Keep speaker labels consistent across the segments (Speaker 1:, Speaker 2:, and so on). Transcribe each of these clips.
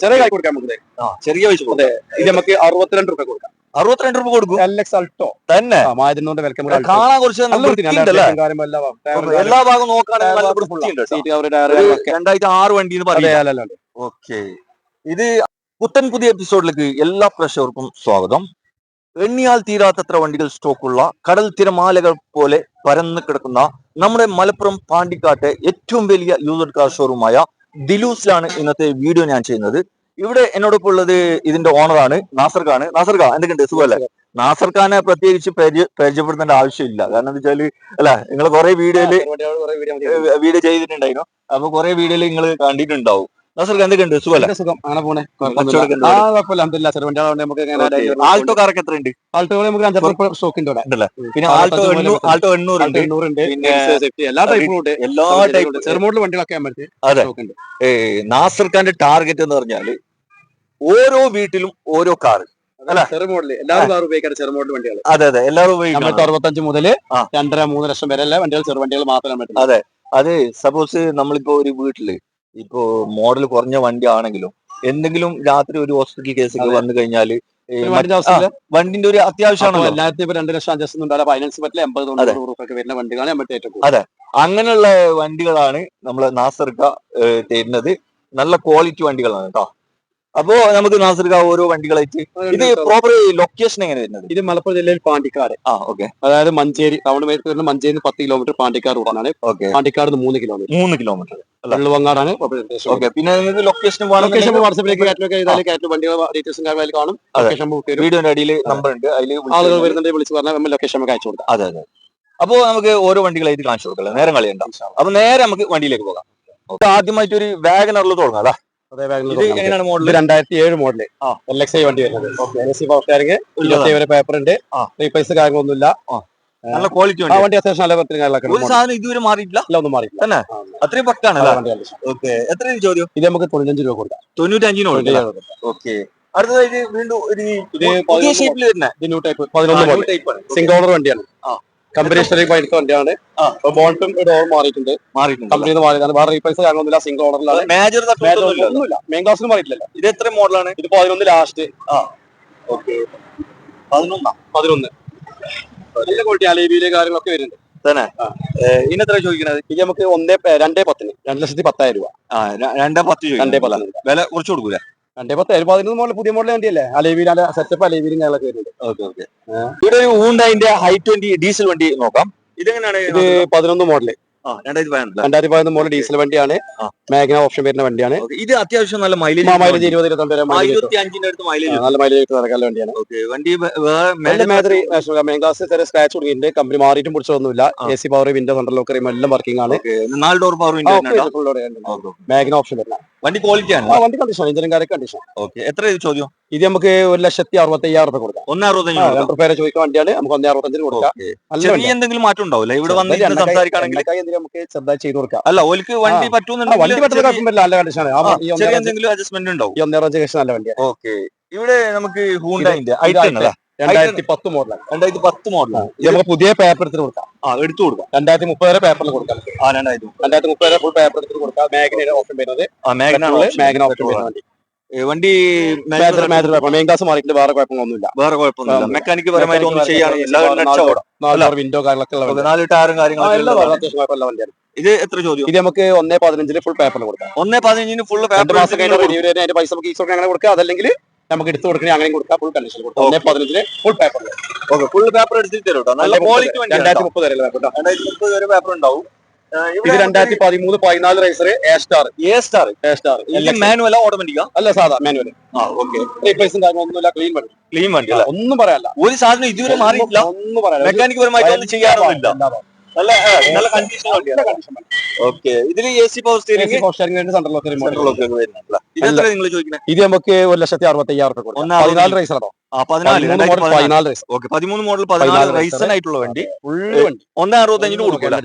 Speaker 1: ചെറിയ കായ് കൊടുക്കാം നമുക്ക്.
Speaker 2: ചെറിയ പൈസ
Speaker 1: ഇത് നമുക്ക് 62 രൂപ കൊടുക്കാം.
Speaker 2: 62 രൂപ കൊടുക്കും.
Speaker 1: LX Alto
Speaker 2: തന്നെ
Speaker 1: മായതിനോണ്ട് വിലക്ക്
Speaker 2: കാണാൻ കുറച്ച് എല്ലാ ഭാഗവും നോക്കുകയാണെങ്കിൽ 2006 വണ്ടി എന്ന് പറയാം. ഓക്കെ, ഇത് പുത്തൻ പുതിയ എപ്പിസോഡിലേക്ക് എല്ലാ പ്രേക്ഷകർക്കും സ്വാഗതം. എണ്ണിയാൽ തീരാത്തത്ര വണ്ടികൾ സ്റ്റോക്കുള്ള കടൽ തിരമാലകൾ പോലെ പരന്നു കിടക്കുന്ന നമ്മുടെ മലപ്പുറം പാണ്ടിക്കാട്ടെ ഏറ്റവും വലിയ യൂസ്ഡ് കാർ ഷോറൂമായ ദിലൂസിലാണ് ഇന്നത്തെ വീഡിയോ ഞാൻ ചെയ്യുന്നത്. ഇവിടെ എന്നോടൊപ്പം ഉള്ളത് ഇതിന്റെ ഓണറാണ് നാസർ ഖാൻ. നാസർ ഖാൻ എന്തൊക്കെയുണ്ട്, സുഖമല്ലേ? നാസർ ഖാനെ പ്രത്യേകിച്ച് പരിചയപ്പെടുത്തേണ്ട ആവശ്യമില്ല. കാരണം എന്താ വെച്ചാല് നിങ്ങൾ കുറെ വീഡിയോ ചെയ്തിട്ടുണ്ടായിരുന്നു. അപ്പൊ കുറെ വീഡിയോയിൽ നിങ്ങൾ കണ്ടിട്ടുണ്ടാവും. നാസർ ഖാൻ എന്തൊക്കെയുണ്ട്, സുഖമല്ലേ?
Speaker 1: സുഖം, അങ്ങനെ പോണേ.
Speaker 2: ആൾട്ടോ കാറൊക്കെ എത്ര ഉണ്ട്?
Speaker 1: ആൾട്ടോകൾ നമുക്ക് 5 സ്റ്റോക്ക് ഉണ്ട്
Speaker 2: ഉണ്ടല്ലേ? പിന്നെ ആൾട്ടോ 800 ഉണ്ട്, പിന്നെ
Speaker 1: എല്ലാ ടൈപ്പും ഉണ്ട്,
Speaker 2: എല്ലാ ടൈപ്പ്
Speaker 1: ചെറുമോഡൽ വണ്ടികളൊക്കെ.
Speaker 2: അതെ, നാസർ ഖാന്റെ ടാർഗറ്റ് എന്ന് പറഞ്ഞാല് ഓരോ വീട്ടിലും ഓരോ കാറ്.
Speaker 1: ചെറുമോഡല് എല്ലാവരും കാർ ഉപയോഗിക്കാൻ ചെറുമോഡൽ വണ്ടികൾ.
Speaker 2: അതെ അതെ, എല്ലാവരും ഉപയോഗിക്കും.
Speaker 1: 65 മുതൽ 2.5-3 ലക്ഷം വരെ എല്ലാ വണ്ടികൾ ചെറു വണ്ടികൾ മാത്രമേ.
Speaker 2: അതെ, അത് സപ്പോസ് നമ്മളിപ്പോ ഒരു വീട്ടില് ഇപ്പോ മോഡൽ കുറഞ്ഞ വണ്ടി ആണെങ്കിലും എന്തെങ്കിലും രാത്രി ഒരു ഹോസ്പിറ്റൽ കേസൊക്കെ വന്നു കഴിഞ്ഞാല് വണ്ടിന്റെ ഒരു അത്യാവശ്യമാണല്ലോ.
Speaker 1: എല്ലാത്തിനും 2 ലക്ഷം അഡ്ജസ്റ്റ് ഉണ്ടാവില്ല, ഫൈനാൻസ് പറ്റില്ല. 80-90 രൂപയൊക്കെ വരുന്ന വണ്ടികളാണ് നമ്മുടെ ഏറ്റവും.
Speaker 2: അതെ, അങ്ങനെയുള്ള വണ്ടികളാണ് നമ്മള് നാസർ ഖാ തരുന്നത്. നല്ല ക്വാളിറ്റി വണ്ടികളാണ് കേട്ടോ. അപ്പോ നമുക്ക് നാസർ ഖാ ഓരോ വണ്ടികളായിട്ട്. ഇത് പ്രോപ്പർ ലൊക്കേഷൻ എങ്ങനെ വരുന്നത്?
Speaker 1: ഇത് മലപ്പുറം ജില്ലയിൽ പാണ്ടിക്കാട്.
Speaker 2: ഓക്കെ,
Speaker 1: അതായത് മഞ്ചേരി ടൗൺ വരുന്ന മഞ്ചേരി 10 കിലോമീറ്റർ, പാണ്ടിക്കാട് റൂട്ടാണ്. പാണ്ടിക്കാട് 3 കിലോമീറ്റർ വെള്ളുവങ്ങാടാണ്.
Speaker 2: ഓക്കെ, പിന്നെ ലൊക്കേഷൻ
Speaker 1: വാട്സാപ്പിലേക്ക് വണ്ടികൾ ഡീറ്റെയിൽസും കാര്യങ്ങളും കാണും.
Speaker 2: വീഡിയോന്റെ അടിയിൽ നമ്പർ ഉണ്ട്, അതിൽ
Speaker 1: ആളുകൾ വരുന്നുണ്ട്, വിളിച്ച് പറഞ്ഞാൽ നമ്മൾ ലൊക്കേഷൻ നമുക്ക് അയച്ചു കൊടുക്കാം.
Speaker 2: അതെ അതെ. അപ്പോ നമുക്ക് ഓരോ വണ്ടികളായിട്ട് കാണിച്ചു കൊടുക്കാം, നേരം കളിയുണ്ട. അപ്പൊ നേരെ നമുക്ക് വണ്ടിയിലേക്ക് പോകാം. ആദ്യമായിട്ട് ഒരു വാഗനറിൽ തുടങ്ങാം അല്ലേ?
Speaker 1: 2007 മോഡല് LXi വണ്ടി വരുന്നത്. പേപ്പർ ഉണ്ട്, റീപ്ലേസ് കാര്യങ്ങളൊന്നുമില്ല,
Speaker 2: നല്ല ക്വാളിറ്റി
Speaker 1: വണ്ടി. അത്യാവശ്യം നല്ല
Speaker 2: ഇതുവരെ മാറിയിട്ടില്ല,
Speaker 1: ഒന്നും മാറിയില്ല
Speaker 2: തന്നെ. അത്രയും പക്കാണ്. ഓക്കെ, എത്ര ചോദ്യം?
Speaker 1: ഇത് നമുക്ക് 95 രൂപ കൊടുക്കാം.
Speaker 2: 95. ഓക്കെ, അടുത്തതായിട്ട് വീണ്ടും ഒരു പുതിയ ഷേപ്പിൽ വരുന്ന
Speaker 1: 11 സിംഗിൾ ഓണർ വണ്ടിയാണ്. കമ്പനി വണ്ടിയാണ്. ബോണ്ടും ഡോർ മാറിയിട്ടുണ്ട്. കമ്പനിയിൽ മാറിയതാണ്. വേറെ റീപ്ലേസ് കാര്യങ്ങളൊന്നുമില്ല. സിംഗിൾ ഓണറിലാണ്. മെയിൻ ക്ലാസ്സിലും മാറിയിട്ടില്ല.
Speaker 2: ഇത് എത്ര മോഡലാണ്?
Speaker 1: ഇത് 11 ലാസ്റ്റ്.
Speaker 2: 11
Speaker 1: നല്ല ക്വാളിറ്റി അലൈവിയിലെ കാര്യങ്ങളൊക്കെ വരുന്നുണ്ട്
Speaker 2: തന്നെ. ഇതിനെത്ര ചോദിക്കുന്നത്?
Speaker 1: ഇത് നമുക്ക് 2,10,000 2,10,000 രൂപ.
Speaker 2: 2,10,000 വില കുറച്ച് കൊടുക്കൂല?
Speaker 1: 2,10,000 11 മോഡൽ പുതിയ മോഡൽ വണ്ടിയല്ലേ? അലൈവിയിലെ സെറ്റപ്പ് അലൈവിയിലും കാര്യങ്ങളൊക്കെ വരുന്നുണ്ട്.
Speaker 2: ഓക്കെ. ഇവിടെ ഒരു ഹ്യുണ്ടായിന്റെ i20 ഡീസൽ വണ്ടി നോക്കാം. ഇതെങ്ങനെയാണ്?
Speaker 1: ഇത് 11 മോഡല് 2011 മോഡൽ ഡീസൽ വണ്ടിയാണ്. മാഗ്ന ഓപ്ഷൻ വരുന്ന വണ്ടിയാണ്.
Speaker 2: ഇത് അത്യാവശ്യം നല്ല മൈലേജ് 25 അടുത്ത് മൈലേജ്,
Speaker 1: നല്ല മൈലേജ് നടക്കുന്ന വണ്ടിയാണ്.
Speaker 2: വണ്ടി
Speaker 1: സ്ക്രാച്ച് തുടങ്ങിയിട്ടുണ്ട്. കമ്പനി മാറിയിട്ടും പിടിച്ചൊന്നുമില്ല. AC power, window, central locker എല്ലാം വർക്കിംഗ് ആണ്.
Speaker 2: 4 ഡോർ പവർ
Speaker 1: മാഗ്ന ഓപ്ഷൻ വരുന്ന
Speaker 2: വണ്ടി ക്വാളിറ്റിയാണ്.
Speaker 1: വണ്ടി കണ്ടീഷൻ, എഞ്ചിനും കാര്യമൊക്കെ കണ്ടീഷൻ.
Speaker 2: എത്ര ചോദ്യം?
Speaker 1: ഇത് നമുക്ക് 1,65,000 രൂപ കൊടുക്കാം.
Speaker 2: 1,65,000
Speaker 1: പേരെ ചോദിക്കുന്ന വണ്ടിയാണ്. നമുക്ക് 1,65,000 കൊടുക്കാം.
Speaker 2: എന്തെങ്കിലും മാറ്റം ഉണ്ടാവില്ല ഇവിടെ വന്ന് സംസാരിക്കുകയാണെങ്കിൽ?
Speaker 1: നമുക്ക് ചെറുതായി ചെയ്ത് കൊടുക്കാം.
Speaker 2: അല്ല, ഓൽക്ക് വണ്ടി
Speaker 1: വണ്ടി നല്ല കണ്ടീഷനാണ്.
Speaker 2: അഡ്ജസ്റ്റ്മെന്റ് ഉണ്ടാവും.
Speaker 1: 1,5,000 നല്ല വണ്ടിയാണ്.
Speaker 2: ഓക്കെ, ഇവിടെ നമുക്ക് ഹ്യുണ്ടായിന്റെ
Speaker 1: 2010 മോഡലാണ്.
Speaker 2: 2010 മോഡലാണ്.
Speaker 1: നമുക്ക് പുതിയ പേപ്പർ എടുത്ത് കൊടുക്കാം.
Speaker 2: എടുത്തു കൊടുക്കാം.
Speaker 1: 2030 വരെ പേപ്പറിൽ കൊടുക്കാം. 2030 വരെ ഫുൾ പേപ്പർ എടുത്ത് കൊടുക്കാം. മാഗ്നയുടെ ഓപ്ഷൻ വരുന്നത്. മാഗ്ന ഓപ്ഷൻ വരുന്ന വണ്ടി.
Speaker 2: വണ്ടി
Speaker 1: മെയിൻ ക്ലാസ് മാറിയിട്ട് വേറെ കുഴപ്പമൊന്നുമില്ല.
Speaker 2: മെക്കാനിക്ക് പരമായിട്ട് ഒന്നും ചെയ്യാനില്ല.
Speaker 1: വിൻഡോ കാര്യങ്ങളൊക്കെ
Speaker 2: 4 ടയറും കാര്യങ്ങളും
Speaker 1: അത്യാവശ്യം കുഴപ്പമുള്ള വണ്ടിയാണ്.
Speaker 2: ഇത് എത്ര ചോദ്യം?
Speaker 1: ഇത് നമുക്ക് 1,15 ഫുൾ പേപ്പറിൽ കൊടുക്കാം.
Speaker 2: 1,15 ഫുൾ പേപ്പർ.
Speaker 1: അതിന്റെ പൈസ നമുക്ക് ഈസോടെ അങ്ങനെ കൊടുക്കാം. അതല്ലെങ്കിൽ നമുക്ക് എടുത്ത് കൊടുക്കണേ അങ്ങനെ കൊടുക്കാം. ഫുൾ കണ്ടീഷൻ കൊടുക്കാം. 1,15 full paper.
Speaker 2: Okay, full paper എടുത്തിട്ട് തരും. നല്ല ക്വാളിറ്റി വണ്ടി.
Speaker 1: 2030 വരെ
Speaker 2: 2030 വരെ പേപ്പർ ഉണ്ടാവും.
Speaker 1: ഇത് 2013-14 റേസർ എ സ്റ്റാർ.
Speaker 2: മാനുവൽ ഓട്ടോമാറ്റിക്കാ?
Speaker 1: അല്ല, സാധാ മാനുവൽ. റീപ്ലേസും കാര്യങ്ങളൊന്നുമില്ല. ക്ലീൻ വണ്ടി, ഒന്നും പറയാനില്ല.
Speaker 2: ഒരു സാധനം ഇതുവരെ മാറിയിട്ടില്ല, ഒന്നും പറയാനില്ല. മെക്കാനിക് പരമായിട്ട് ഒന്നും ചെയ്യാറൊന്നുമില്ല. നല്ല കണ്ടീഷൻ വണ്ടിയാണ്. ഓക്കെ, ഇതിൽ AC power steering,
Speaker 1: central lock
Speaker 2: വരുന്നുണ്ട്. ഇതെത്ര നിങ്ങൾ ചോദിക്കുന്നത്?
Speaker 1: ഇത് നമുക്ക് 1,65,000 രൂപ കൊടുക്കാം. 14 റേസറാണോ?
Speaker 2: 14 റേസ്. ഓക്കെ, 13 മോഡൽ 14 റേസൺ ആയിട്ടുള്ള വണ്ടി. 1,65,000 കൊടുക്കില്ല.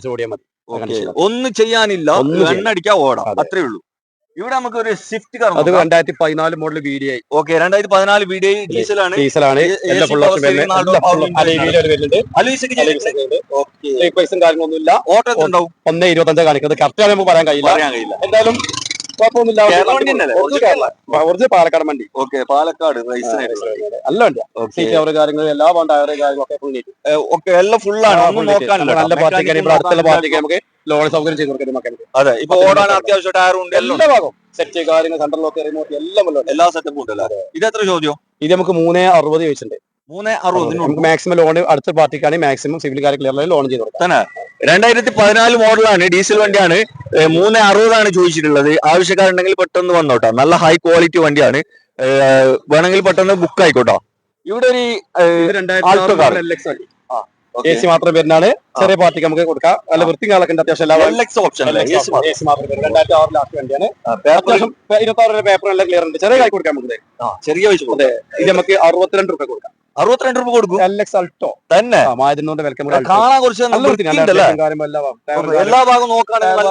Speaker 2: ഒന്നും ചെയ്യാനില്ല, എണ്ണടിക്കാൻ ഓടാം, അത്രേ ഉള്ളൂ. ഇവിടെ നമുക്ക് ഒരു സ്വിഫ്റ്റ് കാർ.
Speaker 1: അത് 2014 മോഡൽ VDI.
Speaker 2: Okay, 2014 VDI ഡീസലാണ്.
Speaker 1: റീപ്ലേസും കാര്യങ്ങളൊന്നുമില്ല.
Speaker 2: ഓട്ടോ ഉണ്ടാവും.
Speaker 1: 1,25 കാണിക്കുന്നത്. കറക്റ്റ് നമുക്ക് പറയാൻ കഴിയില്ല. എന്തായാലും കുഴപ്പമൊന്നുമില്ല.
Speaker 2: കേരള വണ്ടി തന്നെയല്ലേ?
Speaker 1: ഒറിജിനൽ പാലക്കാട് വണ്ടി.
Speaker 2: ഓക്കെ, പാലക്കാട്
Speaker 1: നല്ല വണ്ടിയാ. സീറ്റ് കവർ കാര്യങ്ങൾ എല്ലാ ടയറ് കാര്യങ്ങളൊക്കെ ഫുൾ നീറ്റ്.
Speaker 2: ഓക്കെ, എല്ലാം ഫുള്ളാണ്. ഒന്നും നോക്കാനില്ല.
Speaker 1: നല്ല പാർട്ടിക്കാർ ഇവിടെ അടുത്തുള്ള പാർട്ടിക്ക് നമുക്ക് ലോൺ സൗകര്യം ചെയ്ത് കൊടുക്കും മെക്കാനിക്ക്.
Speaker 2: അതെ, ഇപ്പൊ ഓടാൻ അത്യാവശ്യം ടയറും ഉണ്ട്.
Speaker 1: എല്ലാ ഭാഗം സെറ്റ് കാര്യങ്ങൾ സെൻട്രലൊക്കെ റിമോട്ട് എല്ലാം
Speaker 2: എല്ലാ സെറ്റപ്പും ഉണ്ടല്ലോ. ഇത് എത്ര ചോദ്യം?
Speaker 1: ഇത് നമുക്ക് 360 ചോദിച്ചിട്ടുണ്ട്.
Speaker 2: 360
Speaker 1: നമുക്ക് മാക്സിമം ലോൺ അടുത്ത പാർട്ടിക്കാണ് മാക്സിമം സിവിൽ കാര്യം ക്ലിയർ ലോൺ ചെയ്ത് കൊടുക്കാം.
Speaker 2: 2014 മോഡലാണ്, ഡീസൽ വണ്ടിയാണ്. 360 ചോദിച്ചിട്ടുള്ളത്. ആവശ്യക്കാരുണ്ടെങ്കിൽ പെട്ടെന്ന് വന്നോട്ടോ. നല്ല ഹൈ ക്വാളിറ്റി വണ്ടിയാണ്. വേണമെങ്കിൽ പെട്ടെന്ന് ബുക്ക് ആയിക്കോട്ടോ. ഇവിടെ ഒരു ആൾട്ടോ കാർ
Speaker 1: AC മാത്രം വരുന്നതാണ്. ചെറിയ പാർട്ടിക്ക് നമുക്ക് കൊടുക്കാം. നല്ല വൃത്തി കാലൊക്കെ ഉണ്ട്. അത്യാവശ്യം
Speaker 2: ഓപ്ഷൻ
Speaker 1: മാത്രം 2006 ലാസ്റ്റ് വണ്ടിയാണ്. അത്യാവശ്യം 26 പേപ്പർ എല്ലാം ക്ലിയർ ഉണ്ട്. ചെറിയ കായ് കൊടുക്കാം നമുക്ക്.
Speaker 2: ചെറിയ പൈസ.
Speaker 1: ഇത് നമുക്ക് 62 രൂപ കൊടുക്കാം.
Speaker 2: 62 രൂപ കൊടുക്കും.
Speaker 1: LX ആൾട്ടോ
Speaker 2: തന്നെ
Speaker 1: മായതിനോണ്ട് വെൽക്കം.
Speaker 2: കാണാൻ കുറച്ച് എല്ലാ ഭാഗം നോക്കുകയാണെങ്കിൽ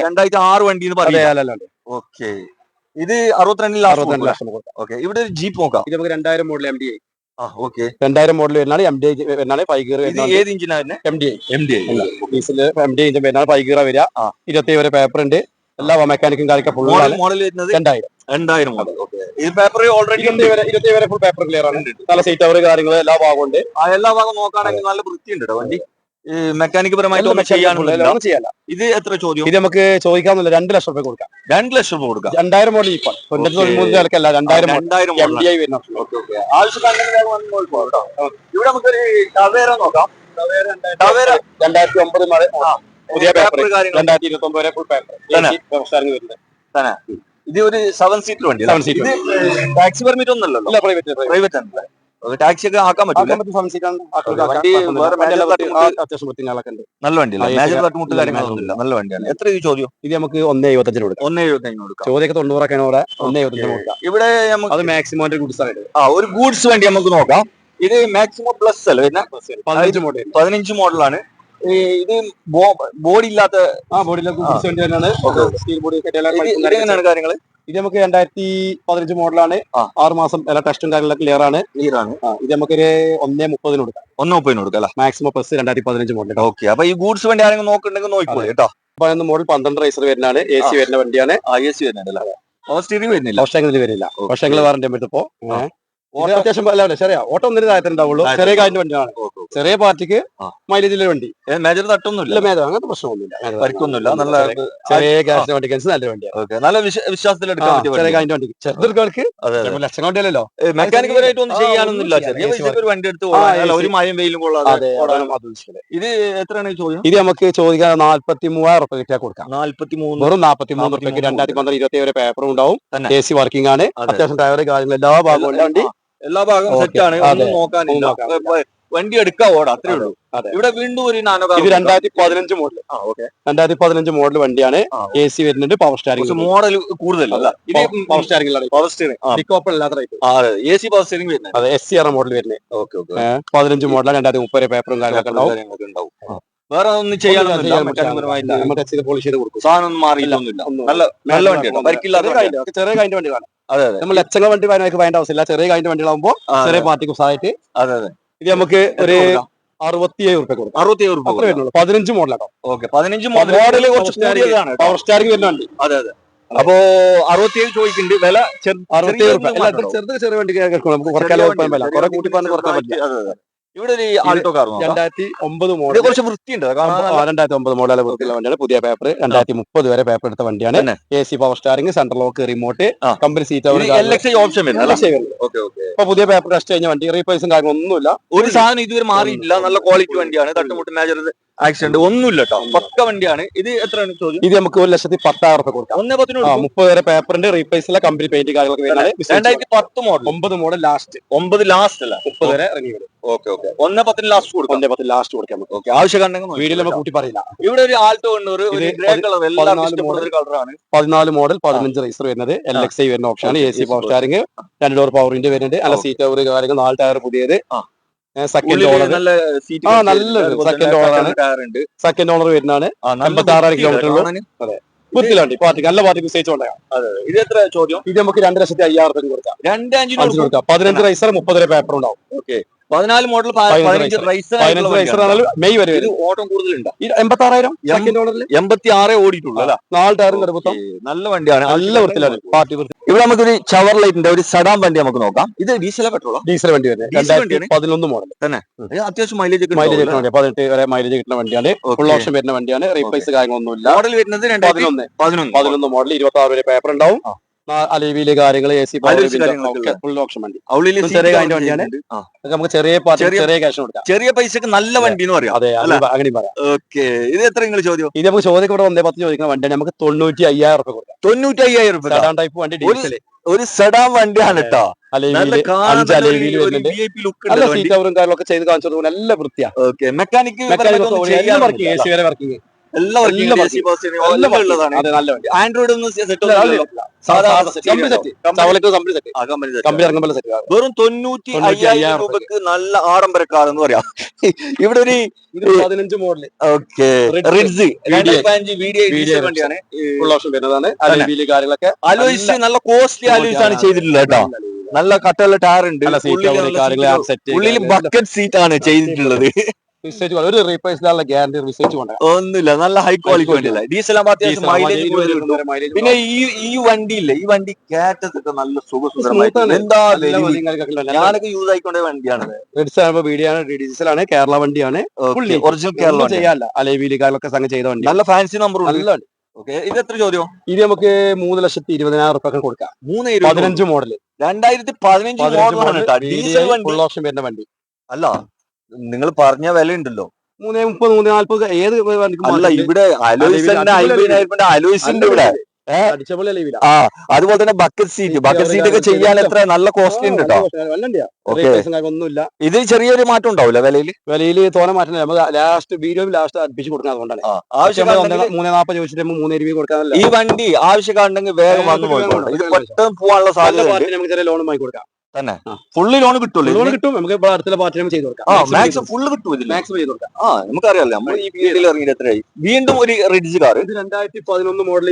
Speaker 2: 2006 വണ്ടി എന്ന് പറയാം. ഓക്കെ, ഇത് 62
Speaker 1: ലക്ഷം കൊടുക്കാം.
Speaker 2: ഓക്കെ, ഇവിടെ ഒരു ജീപ്പ് നോക്കാം.
Speaker 1: ഇത് നമുക്ക് 2000 മോഡൽ MDI.
Speaker 2: 2000
Speaker 1: മോഡൽ വരുന്നതാണ്. MDI വരുന്നതാണ്. 5 ഗിയർ.
Speaker 2: ഏത് ഇഞ്ചിനാണ്?
Speaker 1: MDI ഡീസൽ MDI ഇഞ്ചിൻ വരുന്നതാണ്. 5 ഗിയർ വരിക. 27 പേപ്പർ ഉണ്ട്. എല്ലാ മെക്കാനിക്കും കാര്യമൊക്കെ ഫുൾ
Speaker 2: മോഡൽ വരുന്നത്
Speaker 1: 2000
Speaker 2: മോഡൽ. ഈ പേപ്പർ ഓൾറെഡി
Speaker 1: 27 വരെ ഫുൾ പേപ്പർ ക്ലിയർ ആണ്. നല്ല സീറ്റ് കവർ കാര്യങ്ങൾ എല്ലാ ഭാഗവും ഉണ്ട്.
Speaker 2: എല്ലാ ഭാഗം നോക്കുകയാണെങ്കിൽ നല്ല വൃത്തിയുണ്ട് വണ്ടി. മെക്കാനിക് പരമായിട്ട് ചെയ്യാനുള്ള. ഇത് എത്ര ചോദ്യം?
Speaker 1: ഇത് നമുക്ക് ചോദിക്കാവുന്നില്ല. 2 ലക്ഷം രൂപ കൊടുക്കാം.
Speaker 2: 2 ലക്ഷം രൂപ കൊടുക്കാം.
Speaker 1: 2000 മോഡൽ ഇപ്പൊ 2000 MDI വരുന്ന.
Speaker 2: ഇവിടെ നമുക്കൊരു ടവേര നോക്കാം. ടവേര
Speaker 1: 2009 മോഡൽ പുതിയ പേപ്പർ. 2029 വരെ ഫുൾ പേപ്പർ വരുന്നത്.
Speaker 2: ഇത് ഒരു 7 സീറ്റർ വണ്ടി. ഇത് ടാക്സി പെർമിറ്റ് ഒന്നല്ലോ. പ്രൈവറ്റ് ആണ്. ടാക്സി ഒക്കെ ആക്കാൻ പറ്റില്ല. നല്ല വണ്ടിയല്ല. മേജർ തട്ടുമുട്ട് കാര്യങ്ങളൊന്നുമില്ല. നല്ല വണ്ടിയാണ്. എത്ര ചോദ്യം?
Speaker 1: ഇത് നമുക്ക് 1.75 കൊടുക്കാം.
Speaker 2: 1.75 കൊടുക്കാം.
Speaker 1: ചോദ്യമൊക്കെ 90 1.75 കൊടുക്കാം.
Speaker 2: ഇവിടെ
Speaker 1: അത് മാക്സിമം ഗുഡ്സ് ആണ്.
Speaker 2: ഒരു ഗൂഡ്സ് വണ്ടി നമുക്ക് നോക്കാം. ഇത് മാക്സിമം പ്ലസ് അല്ലേ? 15 മോഡലാണ്. ഇത് ബോഡി ഇല്ലാത്ത എങ്ങനെയാണ് കാര്യങ്ങള്?
Speaker 1: ഇത് നമുക്ക് 2015 മോഡലാണ്. 6 മാസം എല്ലാ ടെസ്റ്റും കാര്യങ്ങളൊക്കെ ക്ലിയർ ആണ്. ഇത് നമുക്കൊരു 1.30 കൊടുക്കാം.
Speaker 2: 1.30 കൊടുക്കാം.
Speaker 1: Maximum plus 2015 model.
Speaker 2: ഓക്കെ, അപ്പൊ ഈ ഗൂഡ്സ് വണ്ടി ആരെങ്കിലും നോക്കുന്നുണ്ടെങ്കിൽ നോക്കിക്കോളൂ കേട്ടോ.
Speaker 1: 11 മോഡൽ 12 റേസർ വരുന്നതാണ്. AC വരുന്ന വണ്ടിയാണ്.
Speaker 2: AC വരുന്നുണ്ടല്ലോ. ഓസ്ട്രേലിയ വരുന്നില്ല.
Speaker 1: വർഷങ്ങൾ വരില്ല. വർഷങ്ങൾ വാറന്റി എടുത്തപ്പോ അത്യാവശ്യം ചെറിയ ഓട്ടം ഒന്നിന് താഴത്തുണ്ടാവുള്ളൂ. ചെറിയ കാര്യം വണ്ടിയാണ്. ചെറിയ പാർട്ടിക്ക് മൈലേജിലെ വണ്ടി.
Speaker 2: മേജർ തട്ടൊന്നുമില്ല.
Speaker 1: മേജർ അങ്ങനത്തെ പ്രശ്നമൊന്നുമില്ല.
Speaker 2: പരിക്കൊന്നുമില്ല. നല്ല
Speaker 1: ചെറിയ ഗ്യാസിന്റെ വണ്ടിക്ക് നല്ല വണ്ടിയാണ്.
Speaker 2: നല്ല വിശ്വാസത്തിൽ എടുക്കാൻ പറ്റിയ
Speaker 1: ചെറിയ കാര്യം വണ്ടി. ചെറുതർക്ക് ലക്ഷം വണ്ടിയല്ലോ.
Speaker 2: മെക്കാനിക് പരമായിട്ട് ഒന്നും ചെയ്യാനൊന്നുമില്ല. ചെറിയ പൈസക്ക് ഒരു വണ്ടി എടുത്ത് ഒരു മഴയും വെയിലും കൊള്ളാതെ. ഇത് എത്രയാണ് ചോദ്യം?
Speaker 1: ഇത് നമുക്ക് ചോദിക്കാൻ 43,000 റുപ്യ കിട്ടിയാൽ കൊടുക്കാം.
Speaker 2: 43
Speaker 1: വെറും 43 റുപ്യക്ക് 2015 27 പേപ്പർ ഉണ്ടാവും. AC വർക്കിംഗ് ആണ്. അത്യാവശ്യം ടയർ കാര്യങ്ങൾ എല്ലാ ഭാഗവും വണ്ടി
Speaker 2: എല്ലാ ഭാഗവും സെറ്റ് ആണ്. ഒന്നും നോക്കാനില്ല. വണ്ടി എടുക്കാൻ ഓടാ, അത്രേ ഉള്ളൂ. ഇവിടെ വീണ്ടും ഒരു നാനോ.
Speaker 1: ഇത് 2015 മോഡൽ. 2015 മോഡൽ വണ്ടിയാണ്. AC വരുന്നുണ്ട്. Power steering.
Speaker 2: മോഡൽ കൂടുതലല്ല.
Speaker 1: Power steering.
Speaker 2: Power steering AC power steering വരുന്നത്.
Speaker 1: അതെ, SCR മോഡൽ വരുന്നത്. 15 മോഡലാണ്. 2030 പേപ്പറും കാര്യങ്ങളൊക്കെ ഉണ്ടാവും.
Speaker 2: വേറെ ഒന്നും ചെയ്യാനൊന്നുമില്ല.
Speaker 1: പോളിഷ് ചെയ്ത് കൊടുക്കും.
Speaker 2: സാധനം ഒന്നും മാറിയിട്ടൊന്നുമില്ല. നല്ല വണ്ടിയാണ്.
Speaker 1: ചെറിയ കാര്യം വണ്ടി കാണാം. നമ്മൾ ലക്ഷങ്ങൾ വണ്ടി വാങ്ങാൻ വേണ്ട ആവശ്യമില്ല. ചെറിയ കാര്യം വണ്ടികളാകുമ്പോ ചെറിയ പാർട്ടിക്ക് സായിട്ട്. ഇത് നമുക്ക് ഒരു 67 റുപ്യ കൊടുക്കും.
Speaker 2: 67 രൂപ.
Speaker 1: 15 മോഡലാട്ടോ.
Speaker 2: 15 മോഡൽ
Speaker 1: പവർ സ്റ്റാരിംഗ് വരുന്ന വണ്ടി.
Speaker 2: അപ്പോ 67 ചോദിക്കുന്നുണ്ട്. വില
Speaker 1: 67 റുപ്യ. ചെറിയ വണ്ടി നമുക്ക് കുറെ കൂട്ടി പറഞ്ഞ് കുറക്കാൻ പറ്റില്ല.
Speaker 2: ഇവിടെ ഒരു ആൾട്ടോ കാർ
Speaker 1: 2009 മോഡൽ.
Speaker 2: കുറച്ച് വൃത്തിയുണ്ട്.
Speaker 1: 2009 മോഡൽ വൃത്തിയുള്ള വണ്ടിയാണ്. പുതിയ പേപ്പർ. 2030 വരെ പേപ്പർ എടുത്ത വണ്ടിയാണ്. AC power സ്റ്റാരിംഗ്, central lock, remote, company seat
Speaker 2: option
Speaker 1: ഇപ്പൊ പുതിയ പേപ്പർ ടെസ്റ്റ് കഴിഞ്ഞ വണ്ടി. റീപ്ലേസും കാര്യങ്ങളൊന്നുമില്ല.
Speaker 2: ഒരു സാധനം ഇതുവരെ മാറിയിട്ടില്ല. നല്ല ക്വാളിറ്റി വണ്ടിയാണ്. തട്ടുമുട്ട് മേജർ ആക്സിഡന്റ് ഒന്നുമില്ല കേട്ടോ. പക്ക വണ്ടിയാണ്. ഇത് എത്രയാണ് ചോദ്യം?
Speaker 1: ഇത് നമുക്ക് 1,10,000 റുപ്യ കൊടുക്കാം. 30 വരെ പേപ്പറിന്റെ റീപ്ലേസിലെ കമ്പനി പെയിന്റ് കാര്യങ്ങളൊക്കെ
Speaker 2: 2010 മോഡൽ.
Speaker 1: 9 model last.
Speaker 2: 9 ലാസ്റ്റ് അല്ല,
Speaker 1: 30 വരെ ഇറങ്ങി വരും.
Speaker 2: 1.10 ലാസ്റ്റ് കൊടുക്കാം.
Speaker 1: 1.10 ലാസ്റ്റ് കൊടുക്കാം.
Speaker 2: ആവശ്യമുണ്ടെങ്കിൽ
Speaker 1: വീഡിയോ നമ്മൾ കൂട്ടി പറയില്ല.
Speaker 2: ഇവിടെ ഒരു ആൾട്ടോ ഉണ്ട്. ഒരു ഗ്രേ കളർ.
Speaker 1: 14 മോഡൽ 15 റേസർ വരുന്നത്. LXI വരുന്ന ഓപ്ഷനാണ്. AC power steering, 2 door power window വരുന്നുണ്ട്. നല്ല സീറ്റ് കവർ കാര്യങ്ങൾ, 4 ടയർ പുതിയത്. Second owner. നല്ലൊരു സെക്കൻഡ് ഓണറാണ്. സെക്കൻഡ് ഓണർ വരുന്നതാണ്. 56 കിലോമീറ്റർ ഉള്ളൂ. അതെ, ബുദ്ധിമുട്ടി പാർട്ടിക്ക് നല്ല പാർട്ടിക്ക് വിജയിച്ചോണ്ടാണ്.
Speaker 2: ഇത് എത്ര ചോദ്യം?
Speaker 1: ഇത് നമുക്ക് 2,05,000 കൊടുക്കാം.
Speaker 2: 2,500
Speaker 1: കൊടുക്കാം. 15 റൈസർ 30 പേപ്പർ ഉണ്ടാവും.
Speaker 2: ഓക്കെ, 14 മോഡൽ 15 റൈസർ
Speaker 1: മെയ് വരെ
Speaker 2: ഇത് ഓട്ടം കൂടുതലുണ്ടോ?
Speaker 1: 86,000
Speaker 2: 86 ഓടിയിട്ടുള്ളൂ അല്ല.
Speaker 1: 4 ടയറും കരുപ്പും
Speaker 2: നല്ല വണ്ടിയാണ്,
Speaker 1: നല്ല വൃത്തിയിലാണ് പാർട്ടി വൃത്തി.
Speaker 2: ഇവിടെ നമുക്കൊരു ചവർ ലൈറ്റിന്റെ ഒരു സഡാൻ വണ്ടി നമുക്ക് നോക്കാം. ഇത് ഡീസൽ പെട്രോളോ?
Speaker 1: ഡീസൽ വണ്ടി വരുന്നത് 2011 മോഡൽ
Speaker 2: തന്നെ. അത്യാവശ്യം മൈലേജ്
Speaker 1: 18 വരെ മൈലേജ് കിട്ടുന്ന വണ്ടിയാണ്. ഫുൾ ഓപ്ഷൻ വരുന്ന വണ്ടിയാണ്. റീപ്ലേസ് കാര്യങ്ങളൊന്നുമില്ല.
Speaker 2: മോഡൽ വരുന്നത്
Speaker 1: 11 മോഡൽ 26 വരെ പേപ്പർ ഉണ്ടാവും. അലവിയില് കാര്യങ്ങൾ AC ഫുൾ ഓപ്ഷൻ വണ്ടി. ചെറിയ വണ്ടിയാണ്. നമുക്ക് ചെറിയ ക്യാഷ് കൊടുക്കാം.
Speaker 2: ചെറിയ പൈസക്ക് നല്ല വണ്ടി എന്ന് പറയാം.
Speaker 1: അതെ, അങ്ങനെ പറയാം.
Speaker 2: ഓക്കെ, ഇത് എത്ര നിങ്ങൾ ചോദ്യം?
Speaker 1: ഇത് നമുക്ക് ചോദ്യം ഇവിടെ 110 ചോദിക്കുന്ന വണ്ടിയാണ്. നമുക്ക് 95,000 രൂപ കൊടുക്കാം.
Speaker 2: 95,000 രൂപ
Speaker 1: ടൈപ്പ് വണ്ടി ഡീസൽ
Speaker 2: ഒരു സെഡാൻ വണ്ടിയാണ് കേട്ടോ.
Speaker 1: നല്ല സീറ്റ് കവറും കാര്യങ്ങളൊക്കെ ചെയ്ത് കാണിച്ചു കൊടുക്കും. നല്ല വൃത്തിയാണ്.
Speaker 2: ഓക്കെ, മെക്കാനിക്
Speaker 1: AC വരെ വർക്കിംഗ്
Speaker 2: ആൻഡ്രോയിഡ് ഒന്നും വെറും 95,000 രൂപക്ക് നല്ല ആഡംബര കാർ എന്ന് പറയാം. ഇവിടെ ഒരു
Speaker 1: 15 മോഡല്
Speaker 2: റിഡ്സ് 2005 വണ്ടിയാണ്. അലോയ്സ് നല്ല കോസ്റ്റ്ലി അലോയ്സ് ആണ് ചെയ്തിട്ടുള്ളത് കേട്ടോ. നല്ല കട്ടുള്ള ടയർ ഉണ്ട്. ഉള്ളിൽ ബക്കറ്റ് സീറ്റ് ആണ് ചെയ്തിട്ടുള്ളത്.
Speaker 1: ഒരു റീപ്ലേസിനുള്ള ഗ്യാരണ്ടി റിസർച്ച്
Speaker 2: ഒന്നുമില്ല. നല്ല ഹൈ ക്വാളിറ്റി വണ്ടിയല്ല. ഡീസൽ അത്യാവശ്യം മൈലേജ്. പിന്നെ ഈ വണ്ടിയില്ലേ, ഈ വണ്ടി കേറ്റത്തൊക്കെ നല്ല സുഖസുന്ദരമായിട്ട് എന്താ ഞാനൊക്കെ യൂസ് ആയിക്കൊണ്ട വണ്ടിയാണ്.
Speaker 1: ഡീസലാണ്, കേരള വണ്ടിയാണ്.
Speaker 2: ഒറിജിനൽ കേരള
Speaker 1: ചെയ്യാല്ല. അലവിലിക്കാരൊക്കെ സംഘം ചെയ്ത വണ്ടി.
Speaker 2: നല്ല ഫാൻസി നമ്പർ നല്ല. ഇത് എത്ര ചോദ്യം?
Speaker 1: ഇത് നമുക്ക് 3,20,000 രൂപ കൊടുക്കാം. 15 മോഡല്
Speaker 2: 2015 മോഡലാണ് ഡീസൽ വണ്ടി.
Speaker 1: ഫുൾ ഓപ്ഷൻ വരുന്ന വണ്ടി
Speaker 2: അല്ല. നിങ്ങൾ പറഞ്ഞ വില ഉണ്ടല്ലോ
Speaker 1: 330, 340. ഏത്
Speaker 2: അല്ല, ഇവിടെ അലോയ്സിന്റെ ഇവിടെ അതുപോലെ തന്നെ ബക്കറ്റ് സീറ്റ് ഒക്കെ ചെയ്യാൻ എത്ര നല്ല കോസ്റ്റ്ലി ഉണ്ട് കേട്ടോ.
Speaker 1: ഒന്നുമില്ല.
Speaker 2: ഇത് ചെറിയൊരു മാറ്റം ഉണ്ടാവില്ല
Speaker 1: വിലയിൽ തോനെ മാറ്റം. ലാസ്റ്റ് വീഡിയോ ലാസ്റ്റ് അടുപ്പിച്ച് കൊടുക്കുന്നത്. അതുകൊണ്ടാണ് ആവശ്യം 340 ചോദിച്ചിട്ട് 320 കൊടുക്കാൻ.
Speaker 2: ഈ വണ്ടി ആവശ്യക്കാരുണ്ടെങ്കിൽ വേഗം വന്നു പോയിക്കോട്ടെ. ഇത് പെട്ടെന്ന് പോകാനുള്ള സാധ്യത
Speaker 1: നമുക്ക് ചെറിയ ലോൺ വാങ്ങി കൊടുക്കാം.
Speaker 2: തന്നെ ഫുള്ള് ലോൺ കിട്ടുമല്ലോ.
Speaker 1: ലോൺ കിട്ടും. നമുക്ക് അടുത്ത പാർട്ടി ചെയ്ത് കൊടുക്കാം.
Speaker 2: മാക്സിമം ഫുള്ള് കിട്ടും. മാക്സിമം ചെയ്ത് കൊടുക്കാം. നമുക്കറിയാലോ നമ്മൾ ഈ ഫീൽഡിൽ ഇറങ്ങിയിട്ട് എത്രയായി. വീണ്ടും ഒരു റിഡ്ജ് കാർ
Speaker 1: 2011 മോഡൽ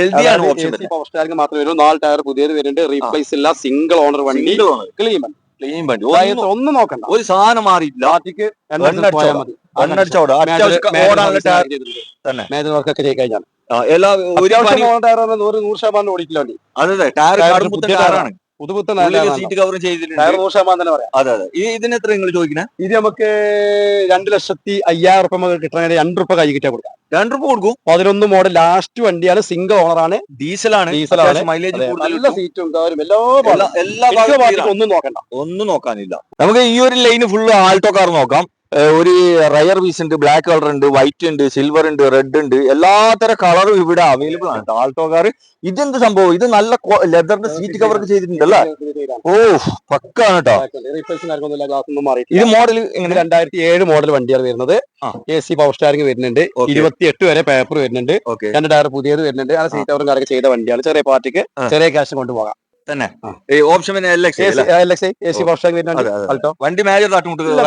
Speaker 1: LD ആണ്. ഓപ്ഷൻ പവർ സ്റ്റാറിംഗ് മാത്രമേ വരൂ. 4 ടയർ പുതിയത് വരുന്നുണ്ട്. റീപ്ലേസ് ഇല്ല. സിംഗിൾ ഓണർ വണ്ടി. ക്ലീൻ വണ്ടി. ഒന്നും നോക്കണ്ട.
Speaker 2: ഒരു സാധനം മാറിയില്ല.
Speaker 1: മേജർ വർക്കൊക്കെ ചെയ്ത് കഴിഞ്ഞാൽ 100% ഓടിക്കില്ല വണ്ടി.
Speaker 2: അതെ, ടയർ
Speaker 1: പുതുപുത്തൻ
Speaker 2: സീറ്റ് കവർ ചെയ്തിട്ടുണ്ട്.
Speaker 1: തന്നെ പറയാം.
Speaker 2: അതെ. ഇതിന് എത്ര നിങ്ങൾ ചോദിക്കുന്നത്?
Speaker 1: ഇത് നമുക്ക് 2,05,000 രൂപ കിട്ടണ 2 രൂപ കൈ കിട്ടാൻ കൊടുക്കാം.
Speaker 2: 2 രൂപ കൊടുക്കും.
Speaker 1: 11 മോഡൽ ലാസ്റ്റ് വണ്ടിയാണ്. സിംഗിൾ ഓണർ ആണ്.
Speaker 2: ഡീസലാണ്.
Speaker 1: മൈലേജ് നല്ല സീറ്റും കാര്യം എല്ലാ
Speaker 2: ഒന്നും നോക്കാനില്ല. നമുക്ക് ഈ ഒരു ലൈന് ഫുള്ള് ആൾട്ടോ കാർ നോക്കാം. ഒരു റയർ പീസ് ഉണ്ട്, ബ്ലാക്ക് കളർ ഉണ്ട്, വൈറ്റ് ഉണ്ട്, സിൽവർ ഉണ്ട്, റെഡ് ഉണ്ട്. എല്ലാത്തര കളറും ഇവിടെ അവൈലബിൾ ആണ്. ആൾട്ടോ കാർ ഇതെന്ത് സംഭവം? ഇത് നല്ല ലെതറിന്റെ സീറ്റ് കവർ ഒക്കെ ചെയ്തിട്ടുണ്ടല്ലോ. ഓ, പക്കാണ് കേട്ടോ. ഇത് മോഡൽ 2007 മോഡൽ വണ്ടിയാണ് വരുന്നത്. AC പവർ സ്റ്റാറിംഗ് വരുന്നുണ്ട്. 28 വരെ പേപ്പർ വരുന്നുണ്ട്. 2 ടയർ പുതിയത് വരുന്നുണ്ട്. ആ സീറ്റ് കവറും കാര്യമൊക്കെ ചെയ്ത വണ്ടിയാണ്. ചെറിയ പാർട്ടിക്ക് ചെറിയ ക്യാഷ് കൊണ്ടുപോകാം. തന്നെ ഓപ്ഷൻ
Speaker 1: AC പവർ സ്റ്റാറിംഗ് വരുന്നുണ്ട്. ആൾട്ടോ
Speaker 2: വണ്ടി മേജർ
Speaker 1: തട്ടുമുട്ടൊന്നുമില്ല.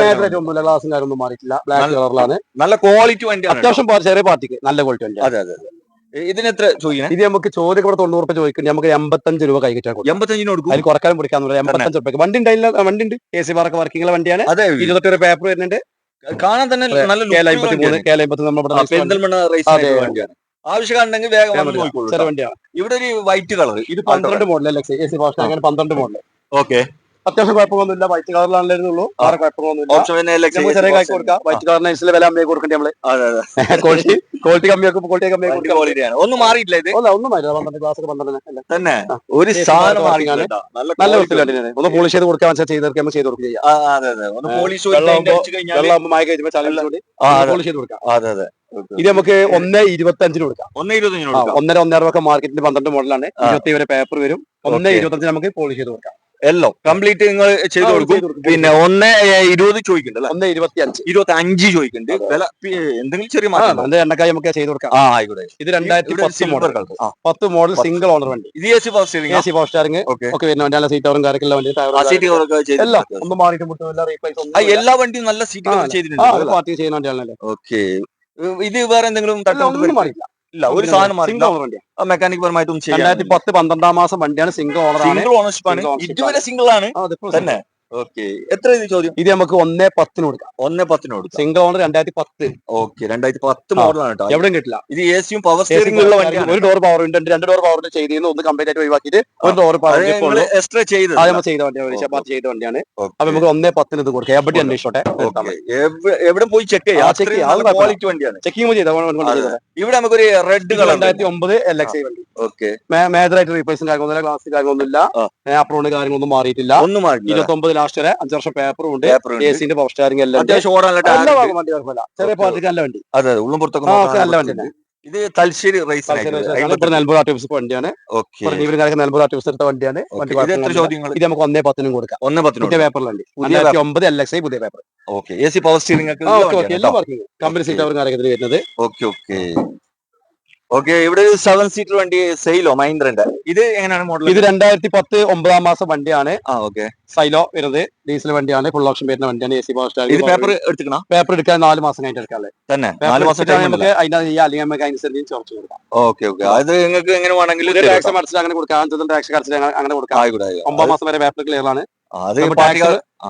Speaker 1: ഗ്ലാസും കാര്യമൊന്നും മാറിയിട്ടില്ല. ബ്ലാക്ക് കളറിലാണ്.
Speaker 2: നല്ല ക്വാളിറ്റി വണ്ടിയാണ്.
Speaker 1: അത്യാവശ്യം ചെറിയ പാർട്ടിക്ക് നല്ല ക്വാളിറ്റി വണ്ടി.
Speaker 2: അതെ. ഇതിന് എത്ര ചോദിക്കുന്നത്?
Speaker 1: ഇത് നമുക്ക് ചോദ്യം ഇവിടെ 90 രൂപ ചോദിക്കുന്നത്. നമുക്ക് 85 രൂപ കൈ കിട്ടാൻ
Speaker 2: 85 കൊടുക്കും.
Speaker 1: അതിൽ കുറക്കാനും പിടിക്കാന്ന് 85 രൂപ. വണ്ടി ഉണ്ടായില്ല. വണ്ടി ഉണ്ട്. AC പാർക്ക് വർക്കിംഗ് വണ്ടിയാണ്. 28 വരെ പേപ്പർ വരുന്നുണ്ട്.
Speaker 2: കാണാൻ തന്നെ നല്ല
Speaker 1: വണ്ടിയാണ്.
Speaker 2: ആവശ്യമുണ്ടെങ്കിൽ വേഗം വണ്ടിയാണ്. ഇവിടെ ഒരു വൈറ്റ് കളർ.
Speaker 1: ഇത് 12 model. AC power steering 12 model.
Speaker 2: Okay,
Speaker 1: അത്യാവശ്യം കുഴപ്പമൊന്നുമില്ല. വൈറ്റ് കളറിലാണുള്ളൂ. വേറെ കുഴപ്പമൊന്നുമില്ല. ചെറിയ കായ്ക്ക് കൊടുക്കാം. വൈറ്റ് കളറിന് വില അമ്മയെ കൊടുക്കേണ്ടി നമ്മള്. ക്വാളിറ്റി കമ്മിയാക്കും.
Speaker 2: ഒന്നും മാറിയിട്ടില്ല. ഇത്
Speaker 1: ഒന്നും മാറില്ല. 12 ക്ലാസ് 12
Speaker 2: തന്നെ ഒരു സാധനം
Speaker 1: നല്ല വൃത്തിയിലാണ്. ഒന്ന് പോളിഷ് ചെയ്ത് കൊടുക്കാൻ ചെയ്ത് കൊടുക്കുക ചെയ്ത് കൊടുക്കുക. പോളിഷ് ചെയ്ത് കൊടുക്കാം. ഇത് നമുക്ക് 1.25 കൊടുക്കാം. 1.5 രൂപ മാർക്കറ്റിൽ 12 മോഡലാണ്. 20 വരെ പേപ്പർ വരും. 1.25 നമുക്ക് പോളിഷ് ചെയ്ത് കൊടുക്കാം.
Speaker 2: എല്ലാം കംപ്ലീറ്റ് നിങ്ങൾ ചെയ്ത് കൊടുക്കും. പിന്നെ 1.20 ചോദിക്കുന്നുണ്ട്. 1.25 ചോദിക്കുന്നുണ്ട്. വില എന്തെങ്കിലും ചെറിയ മാറ്റം
Speaker 1: എണ്ണക്കായി നമുക്ക് ചെയ്ത് കൊടുക്കാം.
Speaker 2: ആയിക്കോട്ടെ.
Speaker 1: ഇത് 2010 മോഡൽ സിംഗിൾ ഓണർ വണ്ടി.
Speaker 2: ഇത് AC പവർ സ്റ്റാറിംഗ്
Speaker 1: ഒക്കെ വരുന്ന വണ്ടി. സീറ്റ് കവറും കാര്യങ്ങളെല്ലാം ഒന്നും മാറിയിട്ട് മുട്ടില്ല. റീപ്ലേസ്
Speaker 2: എല്ലാ വണ്ടിയും നല്ല സീറ്റ് കവർ ചെയ്തിട്ടുണ്ട്.
Speaker 1: പാർട്ടി ചെയ്യുന്ന വണ്ടിയാണല്ലോ.
Speaker 2: ഓക്കെ, ഇത് വേറെ എന്തെങ്കിലും
Speaker 1: ഒന്നും മാറില്ല.
Speaker 2: ഇല്ല, ഒരു സാധനം മെക്കാനിക് പരമായിട്ടും
Speaker 1: 2010 12 മാസം വണ്ടിയാണ്. Single owner.
Speaker 2: സിംഗിൾ ഓണർഷിപ്പ് ആണ്. ഇതുവരെ സിംഗിൾ ആണ് തന്നെ. ഓക്കെ, എത്ര ഇത് ചോദ്യം?
Speaker 1: ഇത് നമുക്ക് 1.10 കൊടുക്കാം.
Speaker 2: 1.10 കൊടുക്കാം.
Speaker 1: Single owner 2010.
Speaker 2: ഓക്കെ, 2010 മോഡലാണ് കേട്ടോ.
Speaker 1: എവിടെയും കിട്ടില്ല.
Speaker 2: ഇത് എസിയും പവർ സ്റ്റിയറിംഗ് ഉള്ള വണ്ടിയാണ്.
Speaker 1: ഒരു ഡോർ പവർ ഉണ്ട്, 2 ഡോർ പവർ ചെയ്തിരുന്നു, ഒന്ന് കംപ്ലീറ്റ് ആയിട്ട് ഒഴിവാക്കിയിട്ട് ഒരു ഡോർ പവർ
Speaker 2: എക്സ്ട്രാ ചെയ്ത്
Speaker 1: ചെയ്ത വണ്ടിയാണ്, ചെയ്ത വണ്ടിയാണ്. അപ്പൊ നമുക്ക് 1.10 ഇത് കൊടുക്കാം. എവിടെ അന്വേഷിച്ചോട്ടെ,
Speaker 2: എവിടെ പോയി ചെക്ക് ചെയ്യാം. ക്വാളിറ്റി വണ്ടിയാണ്.
Speaker 1: ചെക്കിംഗ് ചെയ്ത
Speaker 2: ഇവിടെ നമുക്കൊരു റെഡ് കളർ
Speaker 1: 2009 LXI വണ്ടി.
Speaker 2: ഓക്കെ,
Speaker 1: മേജറായിട്ട് റീപ്ലേസും കാര്യങ്ങളൊന്നുമില്ല, ക്ലാസ് കാര്യങ്ങളൊന്നുമില്ല, അപ്രോണ് കാര്യങ്ങളൊന്നും മാറിയിട്ടില്ല. 29 ലാസ്റ്റ് വരെ 5 വർഷം പേപ്പറും ഉണ്ട്. എസിന്റെ പവർ സ്റ്റാറിംഗ് എല്ലാം വണ്ടി കുഴപ്പമില്ല. ചെറിയ പാർട്ടിക്ക് നല്ല വണ്ടി.
Speaker 2: അതെ, ഉള്ളും പുറത്തൊക്കെ
Speaker 1: നല്ല വണ്ടി.
Speaker 2: ഇത് തലശ്ശേരി
Speaker 1: നെൽപൂർ ആർട്ടിഫിസ് വണ്ടിയാണ്. നെൽപൂർ ആർട്ടിഫിസ് എടുത്ത വണ്ടിയാണ്. ഇത് നമുക്ക് 1.10 കൊടുക്കാം. 1.10 പുതിയ പേപ്പറിലുണ്ട്. 2009 LXI പുതിയ paper.
Speaker 2: Okay, AC power steering
Speaker 1: എല്ലാം വർക്കിംഗ്. കമ്പനി സീറ്റ് അവർ കാര്യത്തിൽ വരുന്നത്.
Speaker 2: Okay okay okay. ഇവിടെ 7 സീറ്റർ വണ്ടി സെയിലോ മഹീന്ദ്രന്റെ. ഇത് എങ്ങനെയാണ് മോഡൽ? ഇത്
Speaker 1: 2010 9 മാസം വണ്ടിയാണ്.
Speaker 2: ഓക്കെ,
Speaker 1: സൈലോ വരുന്നത് ഡീസൽ വണ്ടിയാണ്. ഫുൾ ഓപ്ഷൻ വരുന്ന വണ്ടിയാണ്. AC power steering.
Speaker 2: ഇത് പേപ്പർ എടുക്കണം.
Speaker 1: പേപ്പർ എടുക്കാൻ 4 മാസം കഴിഞ്ഞിട്ട് എടുക്കാല്ലേ
Speaker 2: തന്നെ. 4 മാസം
Speaker 1: നമുക്ക് അല്ലെങ്കിൽ നമുക്ക് അതിനനുസരിച്ച് ചോർച്ച കൊടുക്കാം.
Speaker 2: Okay okay. അത് നിങ്ങൾക്ക് എങ്ങനെ വേണമെങ്കിലും
Speaker 1: ടാക്സ് അടച്ചിട്ട് അങ്ങനെ കൊടുക്കാം. ടാക്സ് അടച്ചിട്ട് അങ്ങനെ കൊടുക്കാം. 9 മാസം വരെ പേപ്പർ ക്ലിയർ ആണ്.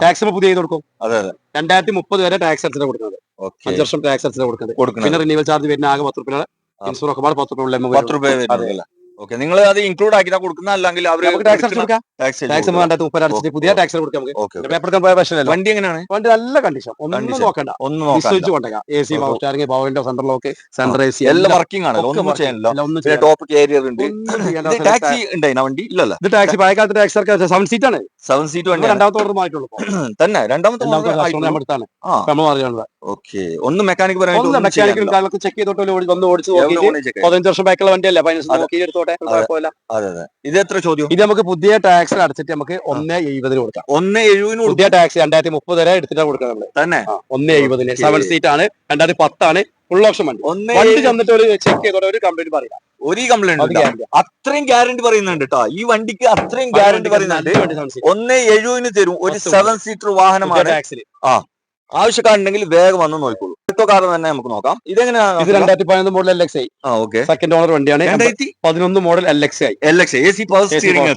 Speaker 1: ടാക്സ് പുതിയ കൊടുക്കും.
Speaker 2: അതെ അതെ,
Speaker 1: 2030 വരെ ടാക്സ് അടച്ചിട്ട് കൊടുക്കുന്നത്. 5 വർഷം ടാക്സ് അടച്ചിട്ട് കൊടുക്കുന്നത്. പിന്നെ റിന്യൂവൽ ചാർജ് വരുന്ന ആകെ 10 രൂപ. ഇൻഷുറൻസ് ഒക്കെ 10
Speaker 2: രൂപ. ഓക്കെ, നിങ്ങൾ അത് ഇൻക്ലൂഡ് ആക്കിയാ കൊടുക്കുന്ന, അല്ലെങ്കിൽ
Speaker 1: പുതിയ ടാക്സ് കൊടുക്കാം.
Speaker 2: വണ്ടി എങ്ങനെയാണ്?
Speaker 1: വണ്ടി നല്ല കണ്ടീഷൻ, ഒന്നും നോക്കണ്ട. AC power steering, power window, central lock, central AC
Speaker 2: എല്ലാം വർക്കിംഗ് ആണ്. ഒന്നും ചെയ്യാനില്ല. ടോപ്പ് കാരിയർ ഉണ്ട്. ടാക്സി ഉണ്ടായിന വണ്ടി? ഇല്ലല്ലോ.
Speaker 1: ഇത് ടാക്സി പഴയകാലത്ത് ടാക്സി 7 സീറ്റ് ആണ്.
Speaker 2: 7 സീറ്റ് വണ്ടി.
Speaker 1: രണ്ടാമത്തെ ഓർഡർ മാറിയിട്ടുള്ളൂ
Speaker 2: തന്നെ. രണ്ടാമത്തെ ഓക്കെ. ഒന്ന് മെക്കാനിക്
Speaker 1: മെക്കാനിക്കൽ ചെക്ക് ചെയ്തോട്ട് ഒന്ന് ഓടിച്ച് 15 വർഷം ബാക്കുള്ള വണ്ടിയല്ലേ, നോക്കി എടുത്തോട്ടെ.
Speaker 2: ഇത് എത്ര ചോദ്യം?
Speaker 1: ഇത് നമുക്ക് പുതിയ ടാക്സ് അടച്ചിട്ട് നമുക്ക് 1.70 കൊടുക്കാം.
Speaker 2: 1.70
Speaker 1: പുതിയ ടാക്സ് 2030 വരെ എടുത്തിട്ടാണ് കൊടുക്കുന്നത്
Speaker 2: തന്നെ.
Speaker 1: 1.70 7 സീറ്റ് ആണ്. 2010 ആണ്. ഫുൾ ഓപ്ഷൻ വണ്ടി. വണ്ടി ചെന്നിട്ട് ഒരു ചെക്ക് ചെയ്തോടെ ഒരു കംപ്ലൈന്റ് പറയാം.
Speaker 2: ഒരു കംപ്ലൈന്റ് അത്രയും ഗ്യാരണ്ടി പറയുന്നുണ്ട് കേട്ടോ. ഈ വണ്ടിക്ക് അത്രയും ഗ്യാരണ്ടി പറയുന്നുണ്ട്. 1.70 തരും ഒരു 7 സീറ്റർ വാഹനമാണ്. ടാക്സിൽ ആവശ്യക്കാരുണ്ടെങ്കിൽ വേഗം വന്ന് നോക്കിക്കോളൂ. അടുത്ത കാർ തന്നെ നമുക്ക് നോക്കാം. ഇതെങ്ങനെയാണ്?
Speaker 1: ഇത് 2011 മോഡൽ LXI. സെക്കൻഡ് ഓണർ വണ്ടിയാണ്. 2011 model LXI.
Speaker 2: AC power steering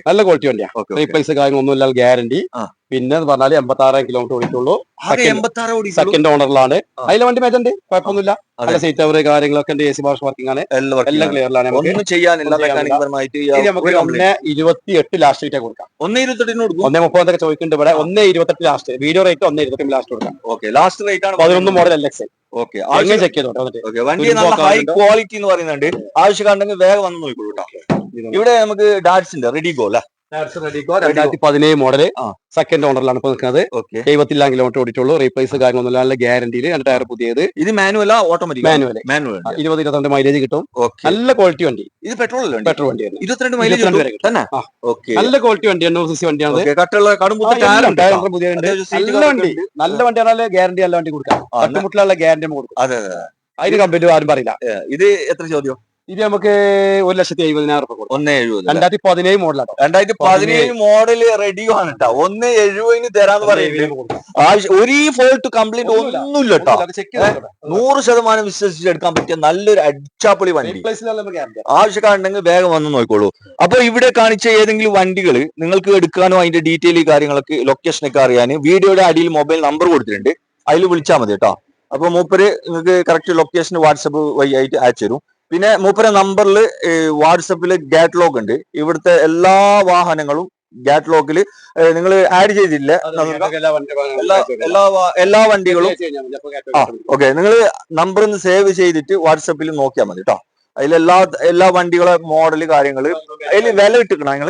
Speaker 1: നല്ല ക്വാളിറ്റി വണ്ടിയാണ്. റീപ്ലേസ് കാര്യങ്ങളൊന്നും ഇല്ലാതെ ഗ്യാരണ്ടി. പിന്നെ പറഞ്ഞാല് 86 കിലോമീറ്റർ ഓടിയിട്ടുള്ളൂ. സെക്കൻഡ് ഓണറിലാണ്. അതിലെ വണ്ടി മേജുണ്ട്, കുഴപ്പമൊന്നുമില്ല. നല്ല സീറ്റ് അവർ കാര്യങ്ങളൊക്കെ ഉണ്ട്. എസി വാഷ് വർക്കിംഗ് ആണ്. എല്ലാം ക്ലിയറിലാണ്.
Speaker 2: ഒന്നും ചെയ്യാനില്ല.
Speaker 1: 1.28 ലാസ്റ്റ് റേറ്റ് കൊടുക്കാം. 1.30 ചോദിക്കുന്നുണ്ട് ഇവിടെ. 1.28 ലാസ്റ്റ്. വീഡിയോ റേറ്റ് 1.28 ലാസ്റ്റ് കൊടുക്കാം.
Speaker 2: ലാസ്റ്റ് റേറ്റ് ആണ്.
Speaker 1: 11 മോഡൽ LXI.
Speaker 2: ചെക്ക് ചെയ്തോട്ടെ. വണ്ടി നല്ല ഹൈ ക്വാളിറ്റി എന്ന് പറയുന്നുണ്ട്. ആവശ്യക്കാരുണ്ടെങ്കിൽ വേഗം വന്ന് നോക്കിക്കോളൂ കേട്ടോ. ഇവിടെ നമുക്ക് ഡാറ്റ്സിന്റെ റെഡിഗോ അല്ലെ?
Speaker 1: 2017 മോഡല് സെക്കൻഡ് ഓണറിലാണ് ഇപ്പൊ നിൽക്കുന്നത്. 70 കിലോമീറ്റർ ഓടിയിട്ടുള്ളൂ. റീപ്ലേസ് കാര്യങ്ങളൊന്നും നല്ല ഗ്യാരണ്ടിയിൽ. 2 ടയർ പുതിയത്.
Speaker 2: ഇത് മാനുവൽ ഓട്ടോമാറ്റിക്? മാനുവൽ.
Speaker 1: 20-22 മൈലേജ് കിട്ടും. നല്ല ക്വാളിറ്റി വണ്ടി.
Speaker 2: ഇത് പെട്രോൾ
Speaker 1: വണ്ടിയാണ്.
Speaker 2: 22 മൈലേജ് തന്നെ.
Speaker 1: നല്ല ക്വാളിറ്റി വണ്ടിയാണ്. 100 cc വണ്ടിയാണ്. നല്ല വണ്ടിയാണ്. ഗ്യാരണ്ടി നല്ല വണ്ടി കൊടുക്കാം. ഒറ്റമുട്ടിലുള്ള ഗ്യാരണ്ടി കൊടുക്കും. അതിന് കമ്പനി ആരും പറയില്ല.
Speaker 2: ഇത് എത്ര ചോദ്യം?
Speaker 1: ഇത് നമുക്ക് 1,70,000 കൊടുക്കും.
Speaker 2: 1.70.
Speaker 1: 2017 മോഡലാണ്.
Speaker 2: 2017 മോഡല് റെഡിയോ ആണ് കേട്ടോ. 1.70 തരാന്ന് പറയുന്നത്. ഒരു ഫോൾട്ട് കംപ്ലീറ്റ് ഒന്നുമില്ല കേട്ടോ. 100% വിശ്വസിച്ചെടുക്കാൻ പറ്റിയ നല്ലൊരു അടിച്ചാപ്പൊളി വണ്ടി. ആവശ്യക്കാരുണ്ടെങ്കിൽ വേഗം വന്ന് നോക്കിക്കോളൂ. അപ്പൊ ഇവിടെ കാണിച്ച ഏതെങ്കിലും വണ്ടികൾ നിങ്ങൾക്ക് എടുക്കാനോ അതിന്റെ ഡീറ്റെയിൽ കാര്യങ്ങളൊക്കെ ലൊക്കേഷനൊക്കെ അറിയാൻ വീഡിയോയുടെ അടിയിൽ മൊബൈൽ നമ്പർ കൊടുത്തിട്ടുണ്ട്. അതിൽ വിളിച്ചാൽ മതി കേട്ടോ. അപ്പൊ മൂപ്പര് നിങ്ങൾക്ക് കറക്റ്റ് ലൊക്കേഷൻ വാട്സപ്പ് വഴി ആയിട്ട് അയച്ചു തരും. പിന്നെ മൂപ്പരെ നമ്പറിൽ വാട്സപ്പില് ഗാറ്റ്ലോഗ് ഉണ്ട്. ഇവിടുത്തെ എല്ലാ വാഹനങ്ങളും ഗാറ്റ്ലോഗിൽ നിങ്ങൾ ആഡ് ചെയ്തില്ല. എല്ലാ വണ്ടികളും ഓക്കെ. നിങ്ങൾ നമ്പർ ഒന്ന് സേവ് ചെയ്തിട്ട് വാട്സപ്പിൽ നോക്കിയാൽ മതി കേട്ടോ. എല്ലാ വണ്ടികളെ മോഡല് കാര്യങ്ങള് അതിൽ വില ഇട്ടിക്കണം. നിങ്ങൾ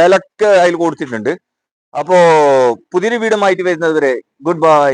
Speaker 2: വിലക്ക് അതിൽ കൊടുത്തിട്ടുണ്ട്. അപ്പോ പുതിയൊരു വീടുമായിട്ട് വരുന്നത് വരെ ഗുഡ് ബൈ.